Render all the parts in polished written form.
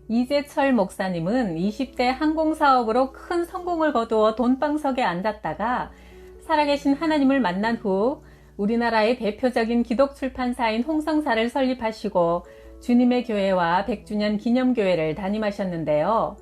이재철 목사님은 20대 항공사업으로 큰 성공을 거두어 돈방석에 앉았다가 살아계신 하나님을 만난 후 우리나라의 대표적인 기독출판사인 홍성사를 설립하시고 주님의 교회와 100주년 기념교회를 담임하셨는데요.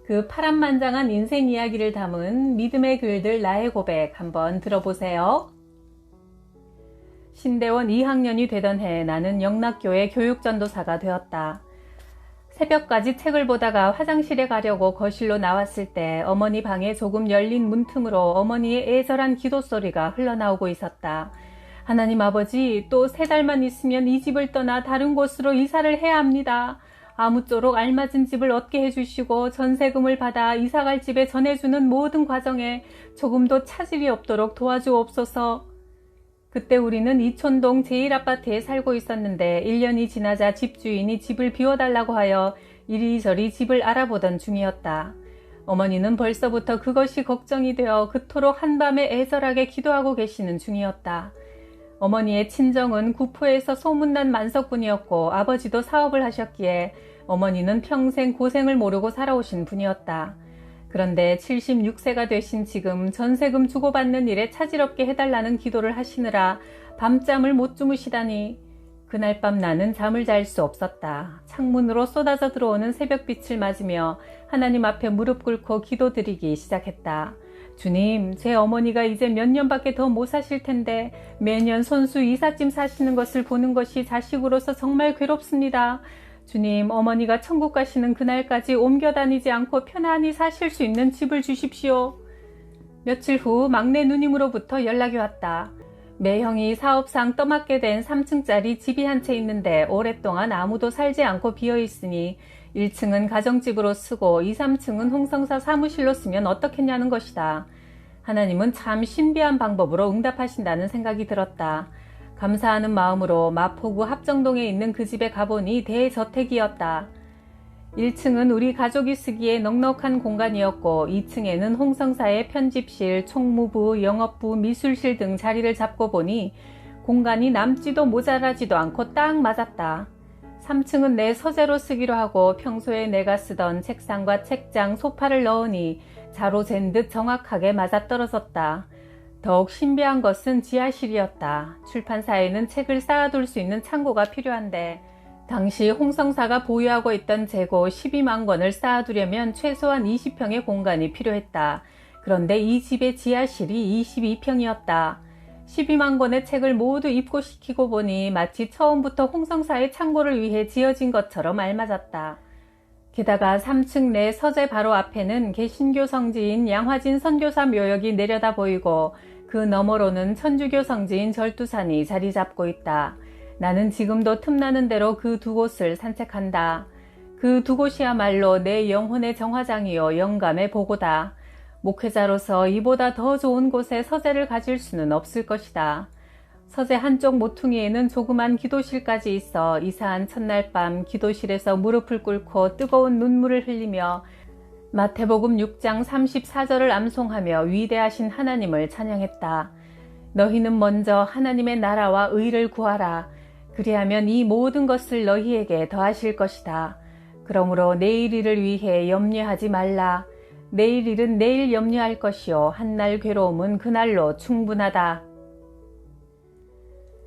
그 파란만장한 인생 이야기를 담은 믿음의 글들 나의 고백 한번 들어보세요. 신대원 2학년이 되던 해 나는 영락교회 교육전도사가 되었다. 새벽까지 책을 보다가 화장실에 가려고 거실로 나왔을 때 어머니 방에 조금 열린 문틈으로 어머니의 애절한 기도 소리가 흘러나오고 있었다. 하나님 아버지, 또 3달만 있으면 이 집을 떠나 다른 곳으로 이사를 해야 합니다. 아무쪼록 알맞은 집을 얻게 해주시고 전세금을 받아 이사갈 집에 전해주는 모든 과정에 조금도 차질이 없도록 도와주옵소서. 그때 우리는 이촌동 제1아파트에 살고 있었는데 1년이 지나자 집주인이 집을 비워달라고 하여 이리저리 집을 알아보던 중이었다. 어머니는 벌써부터 그것이 걱정이 되어 그토록 한밤에 애절하게 기도하고 계시는 중이었다. 어머니의 친정은 구포에서 소문난 만석군이었고 아버지도 사업을 하셨기에 어머니는 평생 고생을 모르고 살아오신 분이었다. 그런데 76세가 되신 지금 전세금 주고받는 일에 차질없게 해달라는 기도를 하시느라 밤잠을 못 주무시다니. 그날 밤 나는 잠을 잘 수 없었다. 창문으로 쏟아져 들어오는 새벽빛을 맞으며 하나님 앞에 무릎 꿇고 기도드리기 시작했다. 주님, 제 어머니가 이제 몇 년밖에 더 못 사실 텐데 매년 손수 이삿짐 사시는 것을 보는 것이 자식으로서 정말 괴롭습니다. 주님, 어머니가 천국 가시는 그날까지 옮겨 다니지 않고 편안히 사실 수 있는 집을 주십시오. 며칠 후 막내 누님으로부터 연락이 왔다. 매형이 사업상 떠맡게 된 3층짜리 집이 한 채 있는데 오랫동안 아무도 살지 않고 비어있으니 1층은 가정집으로 쓰고 2, 3층은 홍성사 사무실로 쓰면 어떻겠냐는 것이다. 하나님은 참 신비한 방법으로 응답하신다는 생각이 들었다. 감사하는 마음으로 마포구 합정동에 있는 그 집에 가보니 대저택이었다. 1층은 우리 가족이 쓰기에 넉넉한 공간이었고 2층에는 홍성사의 편집실, 총무부, 영업부, 미술실 등 자리를 잡고 보니 공간이 남지도 모자라지도 않고 딱 맞았다. 3층은 내 서재로 쓰기로 하고 평소에 내가 쓰던 책상과 책장, 소파를 넣으니 자로 잰 듯 정확하게 맞아떨어졌다. 더욱 신비한 것은 지하실이었다. 출판사에는 책을 쌓아둘 수 있는 창고가 필요한데 당시 홍성사가 보유하고 있던 재고 12만 권을 쌓아두려면 최소한 20평의 공간이 필요했다. 그런데 이 집의 지하실이 22평이었다. 12만 권의 책을 모두 입고시키고 보니 마치 처음부터 홍성사의 창고를 위해 지어진 것처럼 알맞았다. 게다가 3층 내 서재 바로 앞에는 개신교 성지인 양화진 선교사 묘역이 내려다 보이고 그 너머로는 천주교 성지인 절두산이 자리 잡고 있다. 나는 지금도 틈나는 대로 그 두 곳을 산책한다. 그 두 곳이야말로 내 영혼의 정화장이요 영감의 보고다. 목회자로서 이보다 더 좋은 곳에 서재를 가질 수는 없을 것이다. 서재 한쪽 모퉁이에는 조그만 기도실까지 있어 이사한 첫날 밤 기도실에서 무릎을 꿇고 뜨거운 눈물을 흘리며 마태복음 6장 34절을 암송하며 위대하신 하나님을 찬양했다. 너희는 먼저 하나님의 나라와 의를 구하라. 그리하면 이 모든 것을 너희에게 더하실 것이다. 그러므로 내일 일을 위해 염려하지 말라. 내일 일은 내일 염려할 것이요 한날 괴로움은 그날로 충분하다.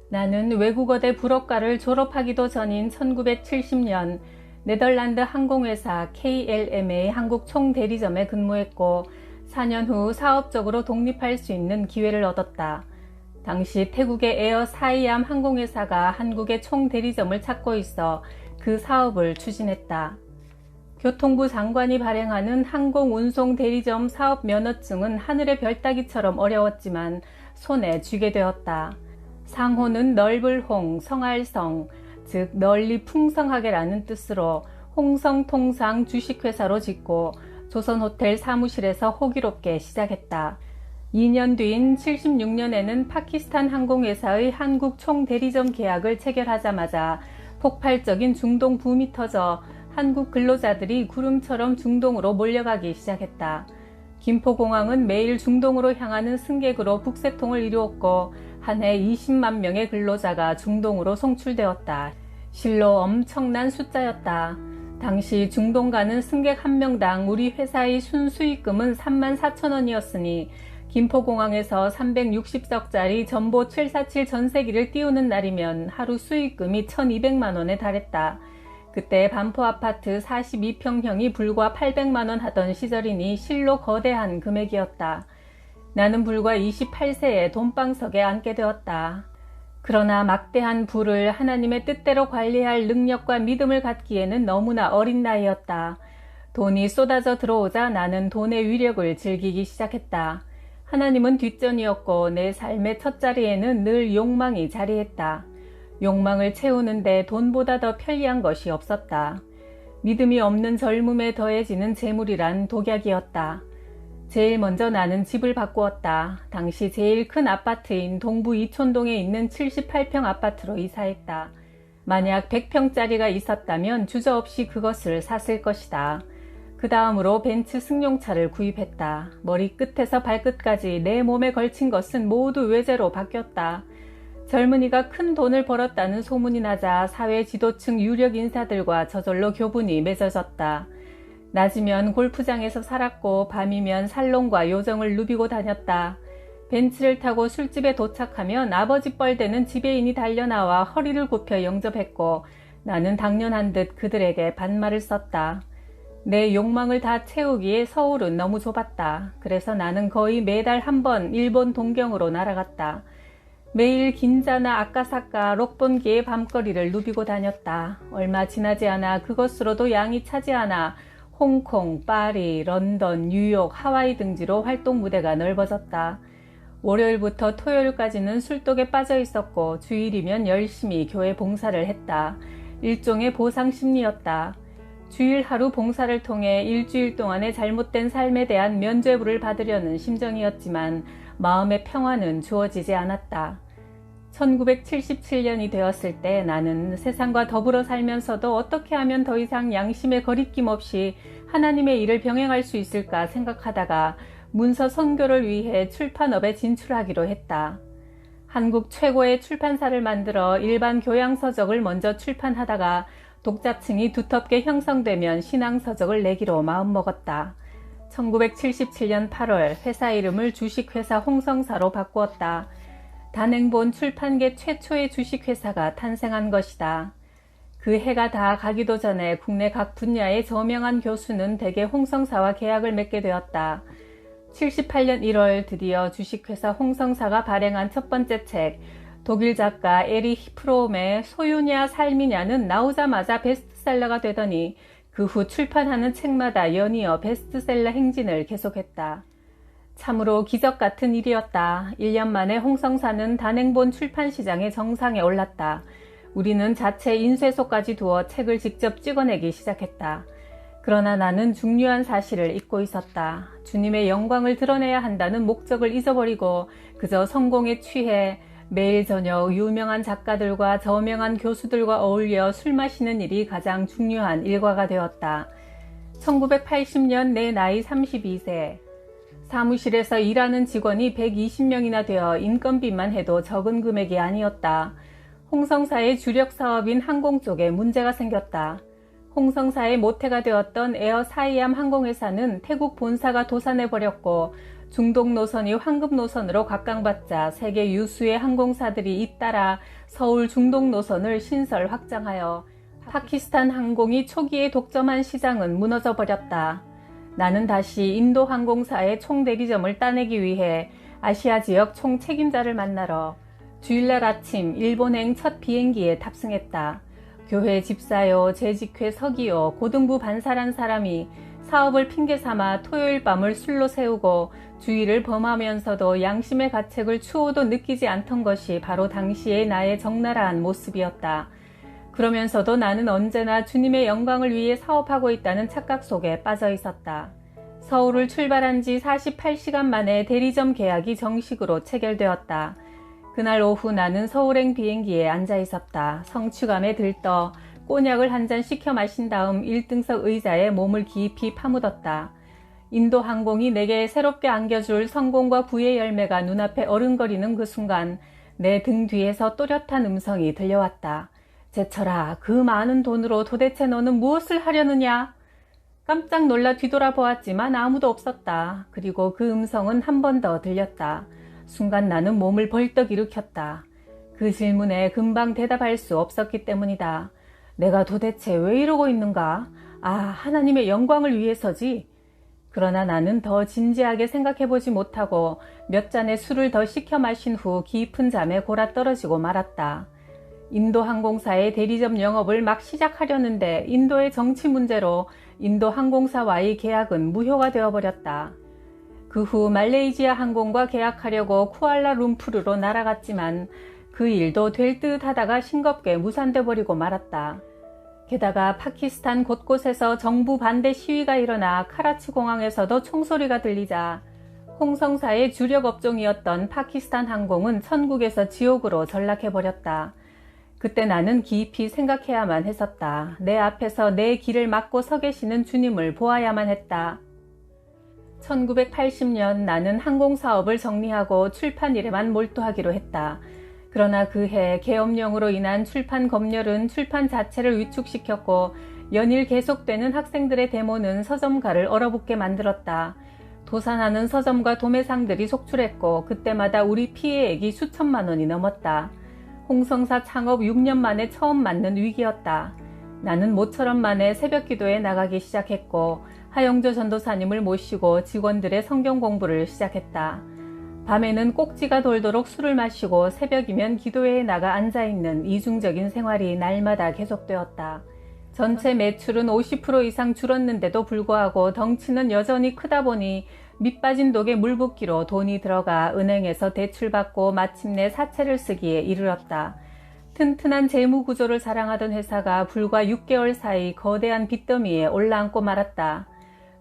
나는 외국어대 불어과를 졸업하기도 전인 1970년 네덜란드 항공회사 KLM의 한국 총대리점에 근무했고 4년 후 사업적으로 독립할 수 있는 기회를 얻었다. 당시 태국의 에어 사이암 항공회사가 한국의 총대리점을 찾고 있어 그 사업을 추진했다. 교통부 장관이 발행하는 항공운송대리점 사업면허증은 하늘의 별따기처럼 어려웠지만 손에 쥐게 되었다. 상호는 넓을 홍, 성할성, 즉 널리 풍성하게라는 뜻으로 홍성통상 주식회사로 짓고 조선호텔 사무실에서 호기롭게 시작했다. 2년 뒤인 76년에는 파키스탄 항공회사의 한국 총대리점 계약을 체결하자마자 폭발적인 중동 붐이 터져 한국 근로자들이 구름처럼 중동으로 몰려가기 시작했다. 김포공항은 매일 중동으로 향하는 승객으로 북새통을 이루었고 한 해 20만 명의 근로자가 중동으로 송출되었다. 실로 엄청난 숫자였다. 당시 중동 가는 승객 한 명당 우리 회사의 순수익금은 34,000원이었으니 김포공항에서 360석짜리 전보 747 전세기를 띄우는 날이면 하루 수익금이 1,200만 원에 달했다. 그때 반포 아파트 42평형이 불과 800만 원 하던 시절이니 실로 거대한 금액이었다. 나는 불과 28세에 돈방석에 앉게 되었다. 그러나 막대한 부를 하나님의 뜻대로 관리할 능력과 믿음을 갖기에는 너무나 어린 나이였다. 돈이 쏟아져 들어오자 나는 돈의 위력을 즐기기 시작했다. 하나님은 뒷전이었고 내 삶의 첫 자리에는 늘 욕망이 자리했다. 욕망을 채우는데 돈보다 더 편리한 것이 없었다. 믿음이 없는 젊음에 더해지는 재물이란 독약이었다. 제일 먼저 나는 집을 바꾸었다. 당시 제일 큰 아파트인 동부 이촌동에 있는 78평 아파트로 이사했다. 만약 100평짜리가 있었다면 주저없이 그것을 샀을 것이다. 그 다음으로 벤츠 승용차를 구입했다. 머리 끝에서 발끝까지 내 몸에 걸친 것은 모두 외제로 바뀌었다. 젊은이가 큰 돈을 벌었다는 소문이 나자 사회 지도층 유력 인사들과 저절로 교분이 맺어졌다. 낮이면 골프장에서 살았고 밤이면 살롱과 요정을 누비고 다녔다. 벤츠를 타고 술집에 도착하면 아버지 뻘되는 지배인이 달려나와 허리를 굽혀 영접했고 나는 당연한 듯 그들에게 반말을 썼다. 내 욕망을 다 채우기에 서울은 너무 좁았다. 그래서 나는 거의 매달 한 번 일본 동경으로 날아갔다. 매일 긴자나 아카사카, 록본기의 밤거리를 누비고 다녔다. 얼마 지나지 않아 그것으로도 양이 차지 않아 홍콩, 파리, 런던, 뉴욕, 하와이 등지로 활동 무대가 넓어졌다. 월요일부터 토요일까지는 술독에 빠져 있었고 주일이면 열심히 교회 봉사를 했다. 일종의 보상 심리였다. 주일 하루 봉사를 통해 일주일 동안의 잘못된 삶에 대한 면죄부를 받으려는 심정이었지만 마음의 평화는 주어지지 않았다. 1977년이 되었을 때 나는 세상과 더불어 살면서도 어떻게 하면 더 이상 양심의 거리낌 없이 하나님의 일을 병행할 수 있을까 생각하다가 문서 선교를 위해 출판업에 진출하기로 했다. 한국 최고의 출판사를 만들어 일반 교양서적을 먼저 출판하다가 독자층이 두텁게 형성되면 신앙서적을 내기로 마음먹었다. 1977년 8월 회사 이름을 주식회사 홍성사로 바꾸었다. 단행본 출판계 최초의 주식회사가 탄생한 것이다. 그 해가 다 가기도 전에 국내 각 분야의 저명한 교수는 대개 홍성사와 계약을 맺게 되었다. 78년 1월 드디어 주식회사 홍성사가 발행한 첫 번째 책, 독일 작가 에리히 프롬의 소유냐 삶이냐는 나오자마자 베스트셀러가 되더니 그 후 출판하는 책마다 연이어 베스트셀러 행진을 계속했다. 참으로 기적 같은 일이었다. 1년 만에 홍성사는 단행본 출판 시장의 정상에 올랐다. 우리는 자체 인쇄소까지 두어 책을 직접 찍어내기 시작했다. 그러나 나는 중요한 사실을 잊고 있었다. 주님의 영광을 드러내야 한다는 목적을 잊어버리고 그저 성공에 취해 매일 저녁 유명한 작가들과 저명한 교수들과 어울려 술 마시는 일이 가장 중요한 일과가 되었다. 1980년 내 나이 32세. 사무실에서 일하는 직원이 120명이나 되어 인건비만 해도 적은 금액이 아니었다. 홍성사의 주력 사업인 항공 쪽에 문제가 생겼다. 홍성사의 모태가 되었던 에어 사이암 항공회사는 태국 본사가 도산해버렸고 중동 노선이 황금 노선으로 각광받자 세계 유수의 항공사들이 잇따라 서울 중동 노선을 신설 확장하여 파키스탄 항공이 초기에 독점한 시장은 무너져버렸다. 나는 다시 인도 항공사의 총대리점을 따내기 위해 아시아 지역 총책임자를 만나러 주일날 아침 일본행 첫 비행기에 탑승했다. 교회 집사요, 재직회 서기요, 고등부 반사란 사람이 사업을 핑계삼아 토요일 밤을 술로 새우고 주의를 범하면서도 양심의 가책을 추호도 느끼지 않던 것이 바로 당시의 나의 적나라한 모습이었다. 그러면서도 나는 언제나 주님의 영광을 위해 사업하고 있다는 착각 속에 빠져 있었다. 서울을 출발한 지 48시간 만에 대리점 계약이 정식으로 체결되었다. 그날 오후 나는 서울행 비행기에 앉아 있었다. 성취감에 들떠 꼬냑을 한 잔 시켜 마신 다음 1등석 의자에 몸을 깊이 파묻었다. 인도 항공이 내게 새롭게 안겨줄 성공과 부의 열매가 눈앞에 어른거리는 그 순간 내 등 뒤에서 또렷한 음성이 들려왔다. 제철아, 그 많은 돈으로 도대체 너는 무엇을 하려느냐? 깜짝 놀라 뒤돌아보았지만 아무도 없었다. 그리고 그 음성은 한 번 더 들렸다. 순간 나는 몸을 벌떡 일으켰다. 그 질문에 금방 대답할 수 없었기 때문이다. 내가 도대체 왜 이러고 있는가? 아, 하나님의 영광을 위해서지. 그러나 나는 더 진지하게 생각해보지 못하고 몇 잔의 술을 더 시켜 마신 후 깊은 잠에 골아 떨어지고 말았다. 인도 항공사의 대리점 영업을 막 시작하려는데 인도의 정치 문제로 인도 항공사와의 계약은 무효가 되어버렸다. 그 후 말레이시아 항공과 계약하려고 쿠알라룸푸르로 날아갔지만 그 일도 될 듯 하다가 싱겁게 무산돼 버리고 말았다. 게다가 파키스탄 곳곳에서 정부 반대 시위가 일어나 카라치 공항에서도 총소리가 들리자 홍성사의 주력 업종이었던 파키스탄 항공은 천국에서 지옥으로 전락해버렸다. 그때 나는 깊이 생각해야만 했었다. 내 앞에서 내 길을 막고 서 계시는 주님을 보아야만 했다. 1980년 나는 항공사업을 정리하고 출판 일에만 몰두하기로 했다. 그러나 그해 계엄령으로 인한 출판 검열은 출판 자체를 위축시켰고 연일 계속되는 학생들의 데모는 서점가를 얼어붙게 만들었다. 도산하는 서점과 도매상들이 속출했고 그때마다 우리 피해액이 수천만 원이 넘었다. 홍성사 창업 6년 만에 처음 맞는 위기였다. 나는 모처럼 만에 새벽 기도에 나가기 시작했고 하영조 전도사님을 모시고 직원들의 성경 공부를 시작했다. 밤에는 꼭지가 돌도록 술을 마시고 새벽이면 기도회에 나가 앉아있는 이중적인 생활이 날마다 계속되었다. 전체 매출은 50% 이상 줄었는데도 불구하고 덩치는 여전히 크다 보니 밑빠진 독에 물 붓기로 돈이 들어가 은행에서 대출받고 마침내 사채를 쓰기에 이르렀다. 튼튼한 재무 구조를 자랑하던 회사가 불과 6개월 사이 거대한 빚더미에 올라앉고 말았다.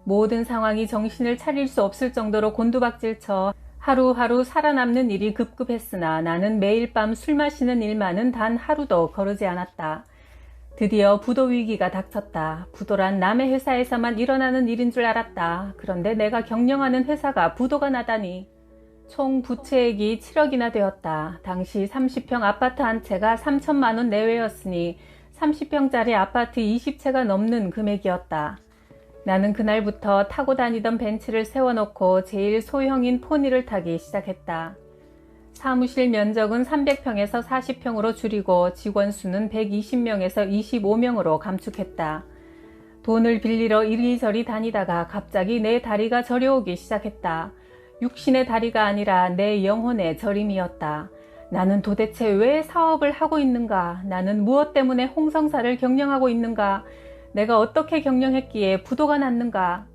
모든 상황이 정신을 차릴 수 없을 정도로 곤두박질쳐 하루하루 살아남는 일이 급급했으나 나는 매일 밤 술 마시는 일만은 단 하루도 거르지 않았다. 드디어 부도 위기가 닥쳤다. 부도란 남의 회사에서만 일어나는 일인 줄 알았다. 그런데 내가 경영하는 회사가 부도가 나다니. 총 부채액이 7억이나 되었다. 당시 30평 아파트 한 채가 3천만 원 내외였으니 30평짜리 아파트 20채가 넘는 금액이었다. 나는 그날부터 타고 다니던 벤츠를 세워놓고 제일 소형인 포니를 타기 시작했다. 사무실 면적은 300평에서 40평으로 줄이고 직원 수는 120명에서 25명으로 감축했다. 돈을 빌리러 이리저리 다니다가 갑자기 내 다리가 저려오기 시작했다. 육신의 다리가 아니라 내 영혼의 저림이었다. 나는 도대체 왜 사업을 하고 있는가? 나는 무엇 때문에 홍성사를 경영하고 있는가? 내가 어떻게 경영했기에 부도가 났는가?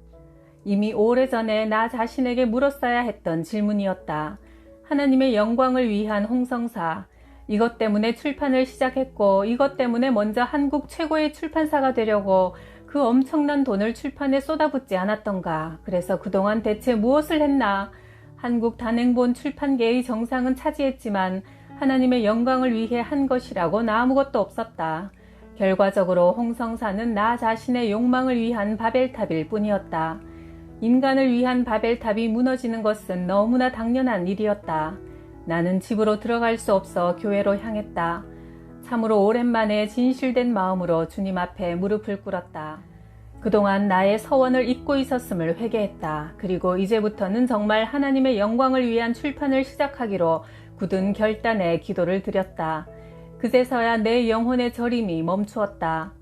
이미 오래전에 나 자신에게 물었어야 했던 질문이었다. 하나님의 영광을 위한 홍성사, 이것 때문에 출판을 시작했고 이것 때문에 먼저 한국 최고의 출판사가 되려고 그 엄청난 돈을 출판에 쏟아붓지 않았던가. 그래서 그동안 대체 무엇을 했나? 한국 단행본 출판계의 정상은 차지했지만 하나님의 영광을 위해 한 것이라고는 아무것도 없었다. 결과적으로 홍성사는 나 자신의 욕망을 위한 바벨탑일 뿐이었다. 인간을 위한 바벨탑이 무너지는 것은 너무나 당연한 일이었다. 나는 집으로 들어갈 수 없어 교회로 향했다. 참으로 오랜만에 진실된 마음으로 주님 앞에 무릎을 꿇었다. 그동안 나의 서원을 잊고 있었음을 회개했다. 그리고 이제부터는 정말 하나님의 영광을 위한 출판을 시작하기로 굳은 결단의 기도를 드렸다. 그제서야 내 영혼의 저림이 멈추었다.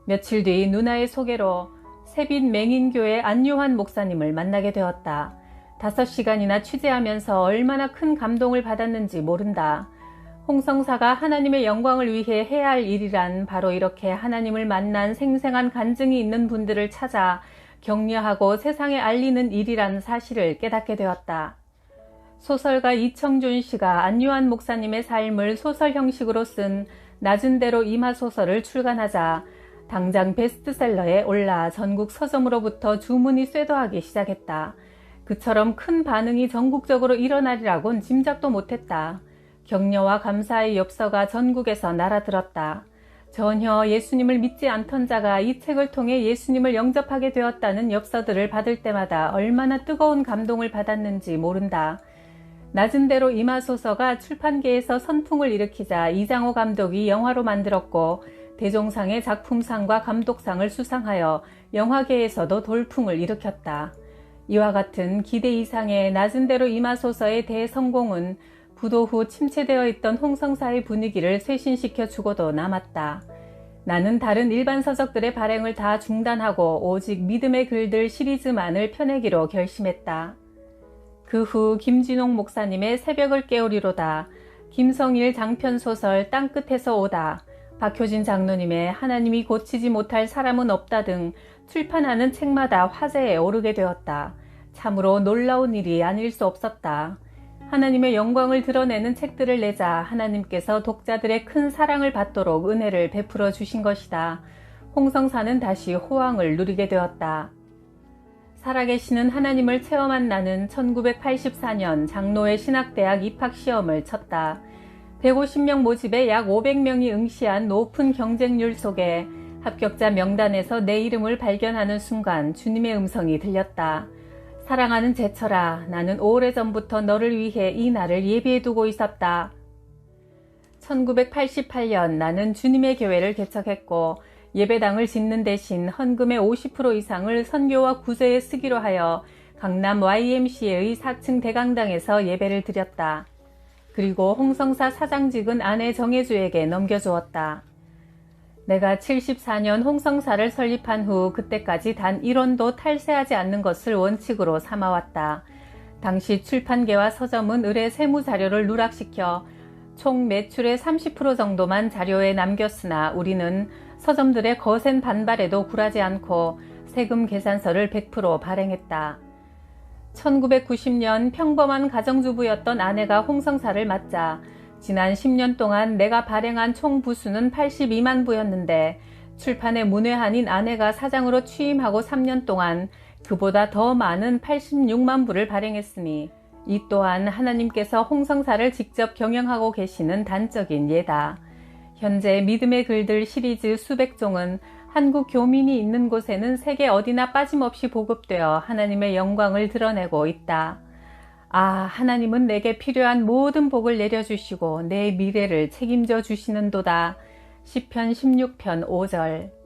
며칠 뒤 누나의 소개로 새빛 맹인교회 안요한 목사님을 만나게 되었다. 5시간이나 취재하면서 얼마나 큰 감동을 받았는지 모른다. 홍성사가 하나님의 영광을 위해 해야 할 일이란 바로 이렇게 하나님을 만난 생생한 간증이 있는 분들을 찾아 격려하고 세상에 알리는 일이란 사실을 깨닫게 되었다. 소설가 이청준 씨가 안요한 목사님의 삶을 소설 형식으로 쓴 낮은 대로 임하소설을 출간하자 당장 베스트셀러에 올라 전국 서점으로부터 주문이 쇄도하기 시작했다. 그처럼 큰 반응이 전국적으로 일어나리라곤 짐작도 못했다. 격려와 감사의 엽서가 전국에서 날아들었다. 전혀 예수님을 믿지 않던 자가 이 책을 통해 예수님을 영접하게 되었다는 엽서들을 받을 때마다 얼마나 뜨거운 감동을 받았는지 모른다. 낮은 대로 임하소서가 출판계에서 선풍을 일으키자 이장호 감독이 영화로 만들었고 대종상의 작품상과 감독상을 수상하여 영화계에서도 돌풍을 일으켰다. 이와 같은 기대 이상의 낮은 대로 임하소서의 대성공은 부도 후 침체되어 있던 홍성사의 분위기를 쇄신시켜 주고도 남았다. 나는 다른 일반 서적들의 발행을 다 중단하고 오직 믿음의 글들 시리즈만을 펴내기로 결심했다. 그 후 김진홍 목사님의 새벽을 깨우리로다, 김성일 장편소설 땅끝에서 오다, 박효진 장로님의 하나님이 고치지 못할 사람은 없다 등 출판하는 책마다 화제에 오르게 되었다. 참으로 놀라운 일이 아닐 수 없었다. 하나님의 영광을 드러내는 책들을 내자 하나님께서 독자들의 큰 사랑을 받도록 은혜를 베풀어 주신 것이다. 홍성사는 다시 호황을 누리게 되었다. 살아계시는 하나님을 체험한 나는 1984년 장로회 신학대학 입학시험을 쳤다. 150명 모집에 약 500명이 응시한 높은 경쟁률 속에 합격자 명단에서 내 이름을 발견하는 순간 주님의 음성이 들렸다. 사랑하는 제철아, 나는 오래전부터 너를 위해 이 날을 예비해두고 있었다. 1988년 나는 주님의 교회를 개척했고 예배당을 짓는 대신 헌금의 50% 이상을 선교와 구제에 쓰기로 하여 강남 YMCA의 4층 대강당에서 예배를 드렸다. 그리고 홍성사 사장직은 아내 정혜주에게 넘겨주었다. 내가 74년 홍성사를 설립한 후 그때까지 단 1원도 탈세하지 않는 것을 원칙으로 삼아왔다. 당시 출판계와 서점은 의뢰 세무자료를 누락시켜 총 매출의 30% 정도만 자료에 남겼으나 우리는 서점들의 거센 반발에도 굴하지 않고 세금 계산서를 100% 발행했다. 1990년 평범한 가정주부였던 아내가 홍성사를 맡자 지난 10년 동안 내가 발행한 총 부수는 82만 부였는데 출판의 문외한인 아내가 사장으로 취임하고 3년 동안 그보다 더 많은 86만 부를 발행했으니 이 또한 하나님께서 홍성사를 직접 경영하고 계시는 단적인 예다. 현재 믿음의 글들 시리즈 수백 종은 한국 교민이 있는 곳에는 세계 어디나 빠짐없이 보급되어 하나님의 영광을 드러내고 있다. 아, 하나님은 내게 필요한 모든 복을 내려주시고 내 미래를 책임져 주시는도다. 시편 16편 5절.